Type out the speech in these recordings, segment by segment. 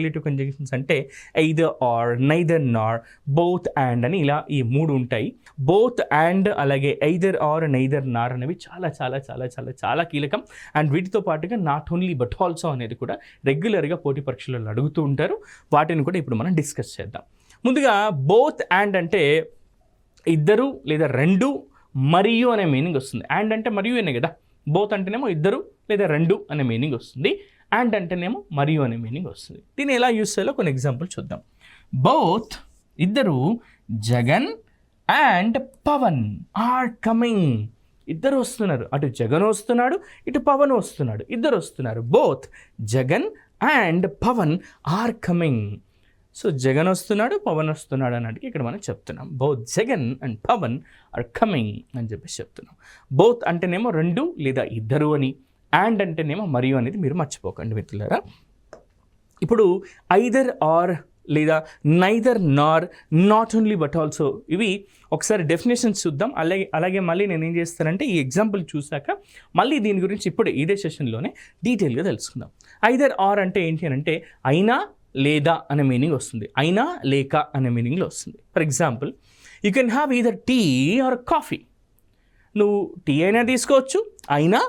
Relative conjunctions అంటే either are, neither Nar, both and అని ఇలా ఈ మూడు ఉంటాయి. బోత్ అండ్ అలాగే ఎయిదర్ ఆర్, నైదర్ నార్ అనేవి చాలా చాలా చాలా చాలా చాలా కీలకం. అండ్ వీటితో పాటుగా నాట్ ఓన్లీ బట్ ఆల్సో అనేది కూడా రెగ్యులర్గా పోటీ పరీక్షలలో అడుగుతూ ఉంటారు. వాటిని కూడా ఇప్పుడు మనం డిస్కస్ చేద్దాం. ముందుగా బోత్ అండ్ అంటే ఇద్దరు లేదా రెండు మరియు అనే మీనింగ్ వస్తుంది. అండ్ అంటే మరియు అనే కదా, బోత్ అంటేనేమో ఇద్దరు లేదా రెండు అనే మీనింగ్ వస్తుంది. అండ్ అంటేనేమో మరియు అనే మీనింగ్ వస్తుంది. దీన్ని ఎలా యూస్ చేయాలో కొన్ని ఎగ్జాంపుల్ చూద్దాం. బోత్ ఇద్దరు Jagan and Pavan are coming. ఇద్దరు వస్తున్నారు, అటు జగన్ వస్తున్నాడు, ఇటు పవన్ వస్తున్నాడు, ఇద్దరు వస్తున్నారు. Both Jagan and Pavan are coming. So Jagan వస్తున్నాడు, పవన్ వస్తున్నాడు అన్నట్టుగా ఇక్కడ మనం చెప్తున్నాం. Both Jagan and Pavan are coming అని చెప్పేసి చెప్తున్నాం. బోత్ అంటేనేమో రెండు లేదా ఇద్దరు అని, అండ్ అంటేనేమో మరియు అనేది మీరు మర్చిపోకండి మిత్రులారా. ఇప్పుడు ఐదర్ ఆర్ లేదా neither Nar, not only but also, ఇవి ఒకసారి డెఫినేషన్స్ చూద్దాం. అలాగే మళ్ళీ నేను ఏం చేస్తానంటే ఈ ఎగ్జాంపుల్ చూశాక మళ్ళీ దీని గురించి ఇప్పుడే ఇదే సెషన్లోనే డీటెయిల్గా తెలుసుకుందాం. ఐదర్ ఆర్ అంటే ఏంటి అని అంటే అయినా లేదా అనే మీనింగ్ వస్తుంది, అయినా లేక అనే మీనింగ్లో వస్తుంది. For example, you can have either tea or coffee. నువ్వు టీ అయినా తీసుకోవచ్చు, అయినా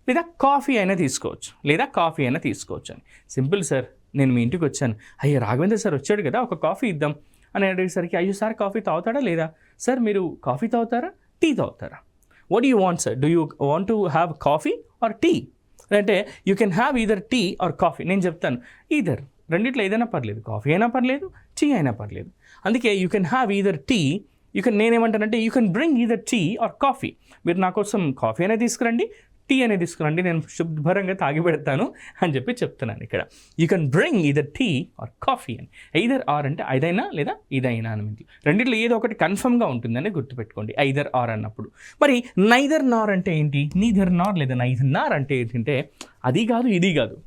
లేదా కాఫీ అయినా తీసుకోవచ్చు, లేదా కాఫీ అయినా తీసుకోవచ్చు అని. సింపుల్ సార్, నేను మీ ఇంటికి వచ్చాను, అయ్యో రాఘవేంద్ర సార్ వచ్చాడు కదా, ఒక కాఫీ ఇద్దాం అని అడిగేసరికి అయ్యో సార్ కాఫీ తాగుతాడా లేదా, సార్ మీరు కాఫీ తాగుతారా, టీ తాగుతారా, what do you want sir, do you want to have coffee or tea అంటే you can have either tea or coffee. నేను చెప్తాను ఈదర్, రెండిట్లో ఏదైనా పర్లేదు, కాఫీ అయినా పర్లేదు, టీ అయినా పర్లేదు. అందుకే you can have either tea, నేనేమంటానంటే you can bring either tea or coffee. మీరు నా కోసం కాఫీ అయినా తీసుకురండి, టీ అనేది తీసుకురండి, నేను శుభ్రంగా తాగి పెడతాను అని చెప్పి చెప్తున్నాను ఇక్కడ. You can bring either tea or coffee అని. ఐదర్ ఆర్ అంటే ఐదైనా లేదా ఇదైనా అని, రెండిట్లో ఏదో ఒకటి కన్ఫర్మ్గా ఉంటుందని గుర్తుపెట్టుకోండి ఐదర్ ఆర్ అన్నప్పుడు. మరి నైదర్ నార్ అంటే ఏంటి? నీదర్ నార్ లేదా నైదర్ నార్ అంటే ఏంటంటే అది కాదు ఇది కాదు,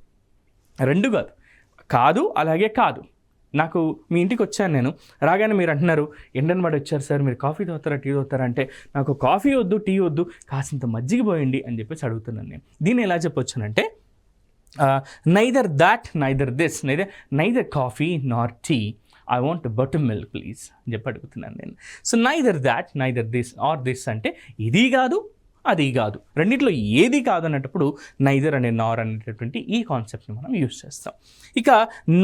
రెండు కాదు, కాదు అలాగే కాదు. నాకు మీ ఇంటికి వచ్చాను నేను, రాగానే మీరు అంటున్నారు ఎండని వాడు వచ్చారు సార్, మీరు కాఫీ తాగుతారా టీ తాగుతారా అంటే నాకు కాఫీ వద్దు టీ వద్దు, కాసింత మజ్జిగ పోయండి అని చెప్పేసి అడుగుతున్నాను నేను. దీన్ని ఎలా చెప్పొచ్చానంటే neither that neither this, neither coffee nor tea, I want buttermilk please అని చెప్పి అడుగుతున్నాను నేను. So neither that neither this or this అంటే ఇది కాదు అది కాదు, రెండిట్లో ఏది కాదు అన్నప్పుడు నైదర్ అనే నార్ అనేటటువంటి ఈ కాన్సెప్ట్ని మనం యూజ్ చేస్తాం. ఇక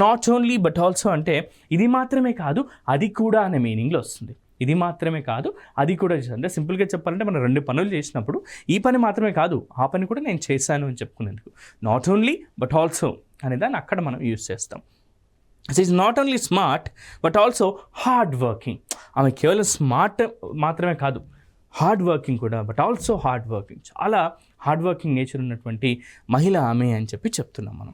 నాట్ ఓన్లీ బట్ ఆల్సో అంటే ఇది మాత్రమే కాదు అది కూడా అనే మీనింగ్లో వస్తుంది. ఇది మాత్రమే కాదు అది కూడా, అంటే సింపుల్గా చెప్పాలంటే మనం రెండు పనులు చేసినప్పుడు ఈ పని మాత్రమే కాదు ఆ పని కూడా నేను చేశాను అని చెప్పుకునేందుకు నాట్ ఓన్లీ బట్ ఆల్సో అనే దాన్ని అక్కడ మనం యూజ్ చేస్తాం. It is not only smart but also hard working. ఆమె కేవలం స్మార్ట్ మాత్రమే కాదు, హార్డ్ వర్కింగ్ కూడా, బట్ ఆల్సో హార్డ్ వర్కింగ్, చాలా హార్డ్ వర్కింగ్ నేచర్ ఉన్నటువంటి మహిళ ఆమె అని చెప్పి చెప్తున్నాం మనం.